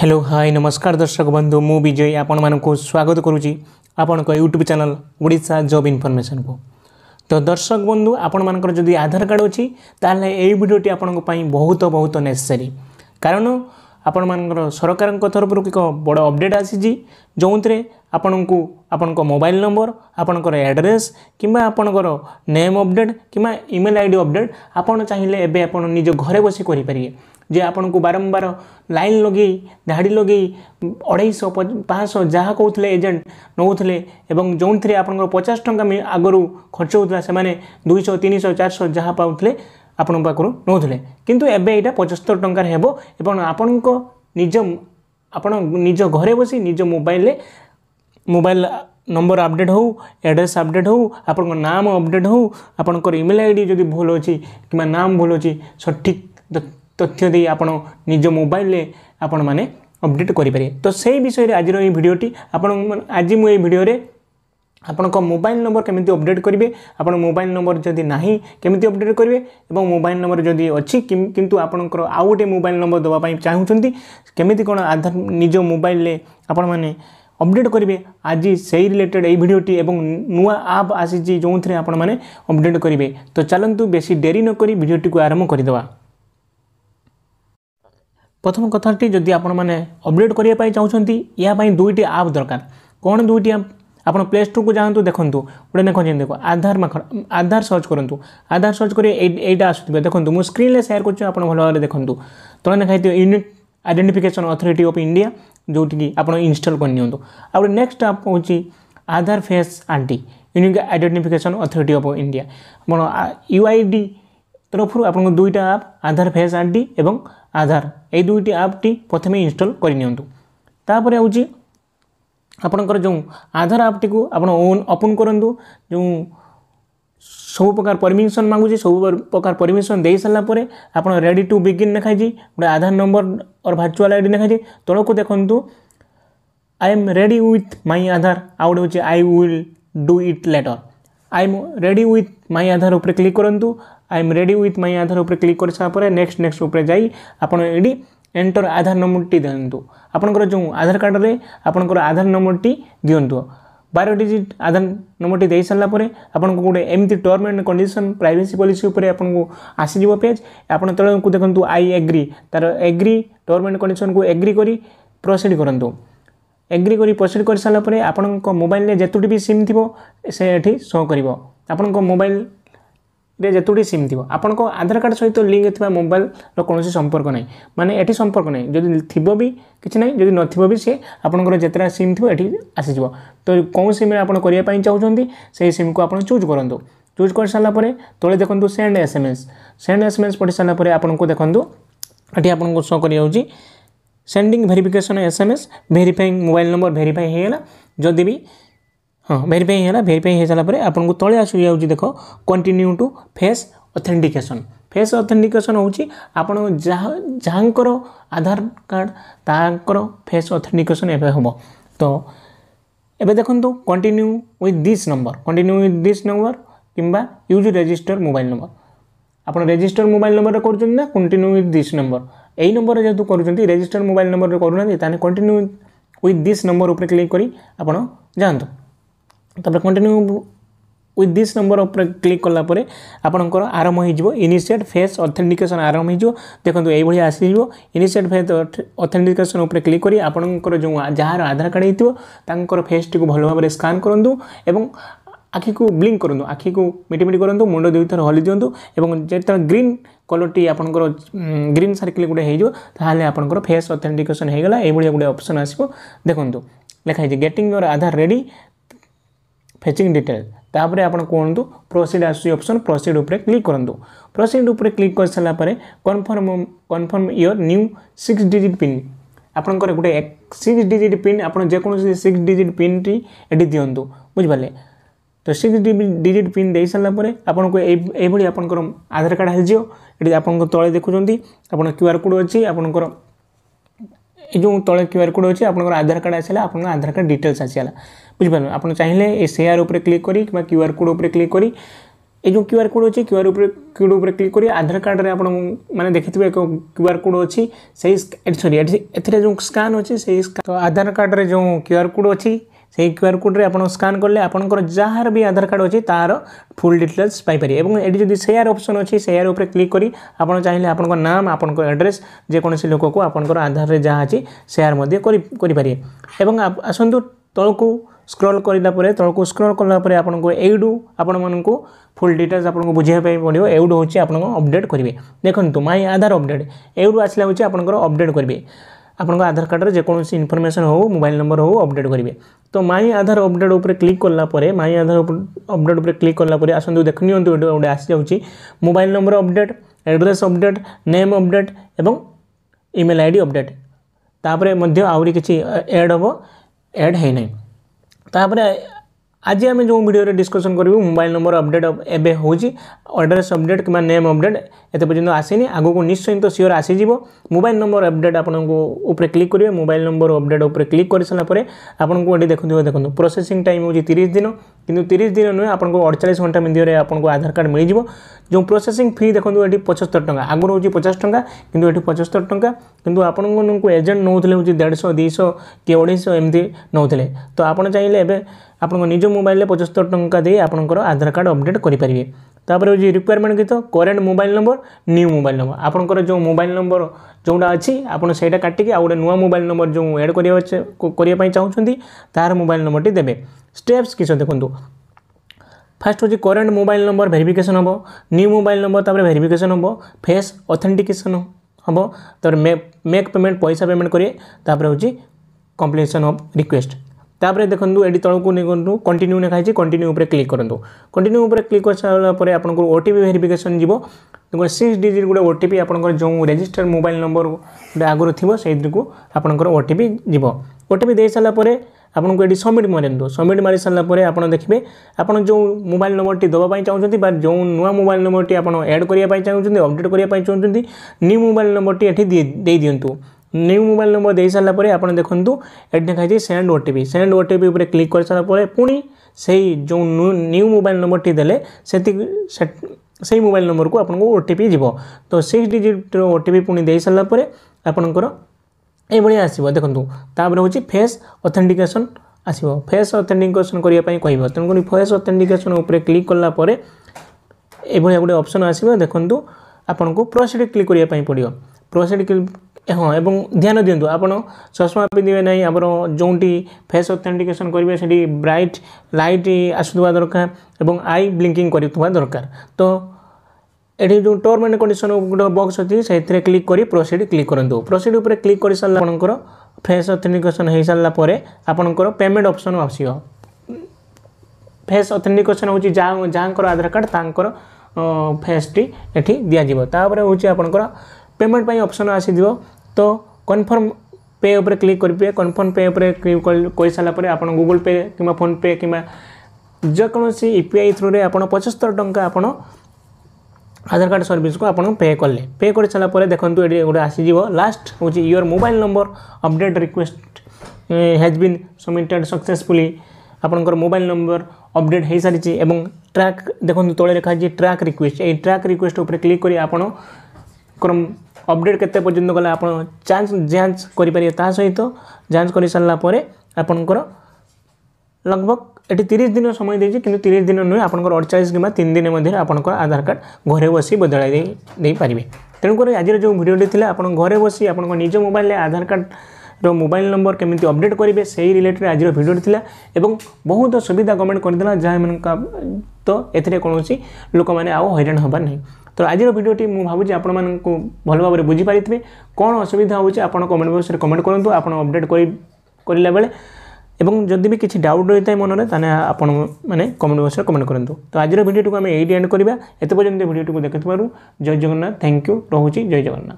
Hello hi नमस्कार दर्शक बंधु मु विजय आपण मानक स्वागत करुच्ची आपण YouTube channel Odisha job information को। तो दर्शक बंधु आपण मानकर जदि आधार कार्ड अच्छी ताल ये भिडियोटी आपण बहुत बहुत नेसेसरी कारण आपण मानकर सरकार तरफ एक बड़ अपडेट आसी जो थे आपण को आपण मोबाइल नंबर आपणकर एड्रेस कि आपणकर नेम अपडेट कि ईमेल आईडी अपडेट आपड़ चाहिए एवं आप निज घरे बसी करेंगे जे आपन को बारंबार लाइन लगे धाड़ी लगे 250-500 जहाँ कहते एजेंट नौले एवं जो थे आप 50 टंका आगु खर्च होता से 200-300-400 जहाँ पाते आपण पाखु नौले किंतु एबे यहाँ 75 टंकार हेबो एवं आपण निज आपण निज घरे बसी निज मोबाइल नंबर अपडेट हो एड्रेस अपडेट हो आपण नाम अपडेट हो आपणकर ईमेल आईडी जदि भूल अच्छी कि नाम भूल अच्छी सठिक तथ्य दे आपण निज मोबाइल आपण माने अपडेट करें। तो से विषय रे आज भिडियोटी आपण आज मुझे भिडियो रे आपण मोबाइल नंबर केमिति अपडेट करेंगे आपण मोबाइल नंबर जदि नाही केमिति अपडेट करेंगे एवं मोबाइल नंबर जदि अच्छी किंतु आपणकर आउ गोटे मोबाइल नंबर देवाई चाहूँगी केमिति कौन आधार निज मोबाइल आपण माने अपडेट करेंगे आज से रिलेटेड ये भिडियोटी एवं नुआ आप आसी जो थे आपण माने अपडेट करेंगे। तो चलतु बेसी डेरी नक भिडियोटी को आरंभ करदेवा। प्रथम कथाटी जदि आपण मैंने अपडेट करने चाहते या दुईटी आप दरकार कौन दुईटी आप आप प्ले स्टोर को जातु देखूँ गोटे देख आधार सर्च करूँ आधार सर्च कर यहाँ आसुवे देखो मुझे स्क्रीन में सेयार कर भल भाव देखूँ तले देखा unique identification authority of India जोटि आप इंस्टॉल कर नेक्स्ट आप हूँ Aadhaar face ID unique identification authority of India आप यूआईडी तरफ आप दुईटा आप आधार फेस आईडी एवं आधार ये दुईटी आपटी प्रथम इंस्टॉल करपर हूँ आपणकर जो आधार आपटी को आप ओपन करूँ जो सब प्रकार परमिशन मांगुचे सब प्रकार परमिशन दे सारापर आप रेडी टू बिगिन लिखाई गोटे आधार नंबर और वर्चुअल आईडी लिखाई तौक को देखूँ I am ready with my Aadhaar आउ गोटे हूँ I will do it later I am ready with my Aadhaar उपर क्लिक करूँ I am ready with my Aadhaar उपर क्लिक कर सारापर नेक्स्ट उपर जाई आपन एडी एंटर आधार नंबर टी दिंतु आपंकर जो आधार कार्ड रे आपंकर आधार नंबर टी दिंतु 12 डिजिट आधार नंबर टी दे सारापर आपन को गोटे एमती term and condition privacy policy उपर आपको आसीज पेज आप तले को देखूँ आई एग्री तार एग्री टर्म एंड कंडीशन को एग्री करी प्रोसीड करूँ एग्री करी प्रोसीड कर सारापर आपण मोबाइल में जेतुटी भी सिम थी से ये शो कर आपण मोबाइल जेतुटी सिम थी आपण आधार कार्ड सहित लिंक थी मोबाइल कौन संपर्क ना माने एटी संपर्क ना जदि थी भी किसी ना जदि नथिबो भी सी आपंकर जितना सिम थी ये आसीज तो कौन सिम आप करने चाहते से सिम को आप चूज करूँ चूज कर सारापर तले देखो सेंड एसएमएस पढ़ी सारापर आपको देखो ये आपको शो कर sending verification SMS verifying mobile number verify होगा जदि भी हाँ वेरीफाई है वेरीफाई हो सारापर आपको तले आस देख कंटिन्यू टू फेस ऑथेंटिकेशन हूँ आप जहाँकर आधार कार्ड ताकर फेस ऑथेंटिकेशन एवं हम तो एबे देखो कंटिन्यू विथ दिस नंबर किंबा यूज रजिस्टर मोबाइल नंबर आप रजिस्टर मोबाइल नंबर कर कंटिन्यू विथ दिस नंबर यही नंबर जेहतु कर रजिस्टर मोबाइल नंबर करूँ कंटिन्यू विथ दिस नंबर उपर क्लिक करी आप जातु तब कंटिन्यू विथ दिस नंबर उपर क्लिक कलापर आपंकर आरंभ हो इनिशिएट फेस ऑथेंटिकेशन आरंभ हो देखो ये आस इनिशिएट फेस ऑथेंटिकेशन उपर क्लिक करी आपंकर जो जार आधार कार्ड होकर फेस टी भल भाव स्कान करूँ एवं आखि को ब्लिंक करूँ आखि को मिटिमिटी करूँ मुंड दुई थर हली दिंतु और जो ग्रीन कलर टी आपंकर ग्रीन सर्किल गोटे होले आपंकर फेस ऑथेंटिकेशन होगा ये गोटे ऑप्शन आसो देखो लिखाई getting your Aadhaar ready fetching detail तापर आप कहतु प्रोसीड आस ऑप्शन प्रोसीड उपर क्लिक करूँ प्रोसीड उपर क्लिक कर सारापर confirm your new 6 digit pin आपंकर गोटे 6 डिजिट पिन आप जेकोसी 6 डिजिट पिन टी ये दिंतु बुझिपारे तो 6 डिजिट पिन दे सारापर आपको ये आपंकर आधार कार्ड आसो ये आप तले देखुं आप क्यूआर कोड अच्छी आपंकर जो तले क्यूआर कोड अच्छी आप आधार कार्ड आसला आप आधार कार्ड डिटेल्स आसला बुझिपारे आप चाहिए शेयर उपर क्लिक करी क्यूआर कोड उपर क्लिक करी ये जो क्यूआर कोड अच्छी क्यूआर कोड उपर क्लिक करी आधार कार्ड रे आपण माने देखिथिबे एक क्यूआर कोड अच्छी सही सॉरी एथिरे जो स्कैन अच्छी सही तो आधार कार्ड रे जो क्यूआर कोड अच्छी से क्यूआर कोड रे आपण स्कैन करले आपनकर जहार भी आधार कार्ड अच्छी तार फुल डिटेल्स पाई पारे एवं एडी जदी शेयर ऑप्शन अच्छी शेयर ऊपर क्लिक करी आपण चाहिले आपनकर नाम आपनकर एड्रेस जे कोनसी लोक को आपनकर आधार रे जहा अछि शेयर मध्ये करि पारे एवं आसंतु तळको स्क्रॉल करिला परे तळको स्क्रॉल करला परे आपनको एडू आपण मानको फुल डिटेल्स आपनको बुझिया पाई पडियो एडू होछि आपनको अपडेट करिवे देखंतु माय आधार अपडेट एडू आसला होछि आपनको अपडेट करिवे आपनको आधार कार्ड रे जे कोनसी इन्फॉर्मेशन हो मोबाइल नंबर हो अपडेट करिवे तो माय आधार अपडेट ऊपर क्लिक करला परे माय आधार अपडेट ऊपर क्लिक करला परे आसंतु देखनियंतु ओडे आसी जाउछि mobile number update address update name update एवं ईमेल आईडी अपडेट तापरे मध्य आउरी किछि ऐड हबो ऐड है नै तापरे आज आम जो वीडियो रे डिस्कशन करूँ मोबाइल नंबर अपडेट एबे होची एड्रेस अपडेट कि नेम अपडेट एत पर्यंत आसीनी आगो को निश्चय तो सियोर आसीज मोबाइल नंबर अपडेट आपको ऊपर क्लिक करेंगे मोबाइल नंबर अपडेट ऊपर क्लिक कर सारापर आपको ये देखो प्रोसेसिंग टाइम हो 30 दिन किंतु 30 दिन नुहे आपको 48 घंटा मध्य आपको आधार कार्ड मिल जाव जो प्रोसेसिंग फी देखो ये 75 टंका आगुरी हूँ 50 टंका किंतु ये 75 टंका किंतु आपको एजेंट नौले हूँ 150 200 कि 250 एमती नौले तो आप चाहिए आपन निज मोबाइल 75 टंका दे आपनकर आधार कार्ड अपडेट करेंगे तापर हूँ रिक्वायरमेंट कित current mobile number new mobile number आपनकर जो मोबाइल नंबर जोटा अच्छी आपन से काटिकी आ गए नुआ मोबाइल नंबर जो एड करने चाहते तार मोबाइल नंबर टी देवे स्टेप्स किस देखो फास्ट हूँ करेन्ट मोबाइल नंबर वेरिफिकेशन हम न्यू मोबाइल नंबर तापर वेरिफिकेशन हम फेस ऑथेंटिकेशन हम तापर मेक पेमेंट पैसा पेमेंट करेंगे तापर हूँ कंप्लीशन ऑफ रिक्वेस्ट तापर देखो ये तौक नहीं कंटिन्यू लिखाई कंटिन्यू ऊपर क्लिक करूँ कंटिन्यू ऊपर क्लिक कर सारापर आपको ओटीपी वेरिफिकेशन जीव 6 डिजिट गोटे ओटीपी आपंकर जो रजिस्टर मोबाइल नंबर गोटे आगुरी थी से आपंकर ओटीपी जीव ओटीपी दे सारापर आपको ये सबमिट मारतु सबमिट मारी सारापर आप देखिए आप जो मोबाइल नंबर टी दवाई चाहते जो नुआ मोबाइल नंबर टी आप एड करने चाहते अपडेट करने चाहते न्यू मोबाइल नंबर टी दे दिंतु न्यू मोबाइल नंबर दे सारापर आप देखूँ ये लिखाई सेंड ओटीपी ऊपर क्लिक कर सारापर पुणी से जो न्यू मोबाइल नंबर टी देले से मोबाइल नंबर को आपको ओटीपी जीव तो 6 डिजिट ओटीपी पुणी दे सारापर आपंकर ये आसो देखो तापर हूँ फेस ऑथेंटिकेशन आसो फेस ऑथेंटिकेशन करने कह तेणुक फेस ऑथेंटिकेशन ऊपर क्लिक कलापर ये गोटे ऑप्शन आसो देखो आपन को प्रोसीड क्लिक करने पड़ो प्रोसीड हाँ एवं ध्यान दिंतु आप चश्मा पिंधे ना आप जोटी फेस ऑथेंटिकेशन करेंगे से ब्राइट लाइट आसुवा दरकार एवं आई ब्लिंकिंग करुवा दरकार तो ये जो टर्म एंड कंडीशन गोटे बॉक्स अच्छी से क्लिक कर प्रोसीड क्लिक करूँ प्रोसीड ऊपर क्लिक कर सारा आपंकर फेस ऑथेंटिकेशन हो सारापर आपंकर पेमेंट ऑप्शन आसो फेस ऑथेंटिकेशन हूँ जहाँ आधार कार्ड तांकर फेस टी एठी दिज्व तापर हूँ आपंकर पेमेंट पाई ऑप्शन आसी तो कन्फर्म पे ऊपर क्लिक करेंगे कन्फर्म पे ऊपर क्लिक कर सारापर आप गूगल पे कि फोन पे कि जेकोसी यूपीआई थ्रू आप 75 टंका आप आधार कार्ड सर्विस को आपन पे कले पे कर सारापर देखो ये गोटे आसीज लास्ट हूँ your mobile number update request has been submitted successfully आपंकर मोबाइल नंबर अपडेट हो सारी एवं ट्रैक देखो तले लिखा ट्रैक रिक्वेस्ट ये ट्रैक रिक्वेस्ट ऊपर क्लिक कर आपन अपडेट केते पर्यंत गला आप जांच करें सहित जांच कर सारापर आपंकर लगभग ये 30 दिन समय देती कि 30 दिन नुहे आप 48 कि 3 दिन मध्य आपंकर आधार कार्ड घरे बसी बदल दे पारे तेणुक आज जो भिडियोटी थी आप घरे बसी आप निज मोबाइल आधार कार्ड मोबाइल नंबर केमी अपडेट करेंगे से ही रिलेटेड आज भिडियो थी और बहुत सुविधा गवर्नमेंट करदेला जहाँ तो ये कौन लोक मैंने आउ हैरान हबार नहीं तो आज भिडियोटी मुझे भावुँ आपण मानक भल भाव में बुझीपारे कौन असुविधा होची आपण कमेंट बॉक्स रे कमेंट करूँ आप अपडेट करला बेले एवं जदि भी किसी डाउट रही है मन में आपण मैंने कमेंट बॉक्स रे कमेंट करूँ तो आज भिडियोटी को आम ये एंड करवा एत पर्यंत भिडियोटी को देखुवर जय जगन्नाथ थैंक यू रोचे जय जगन्नाथ।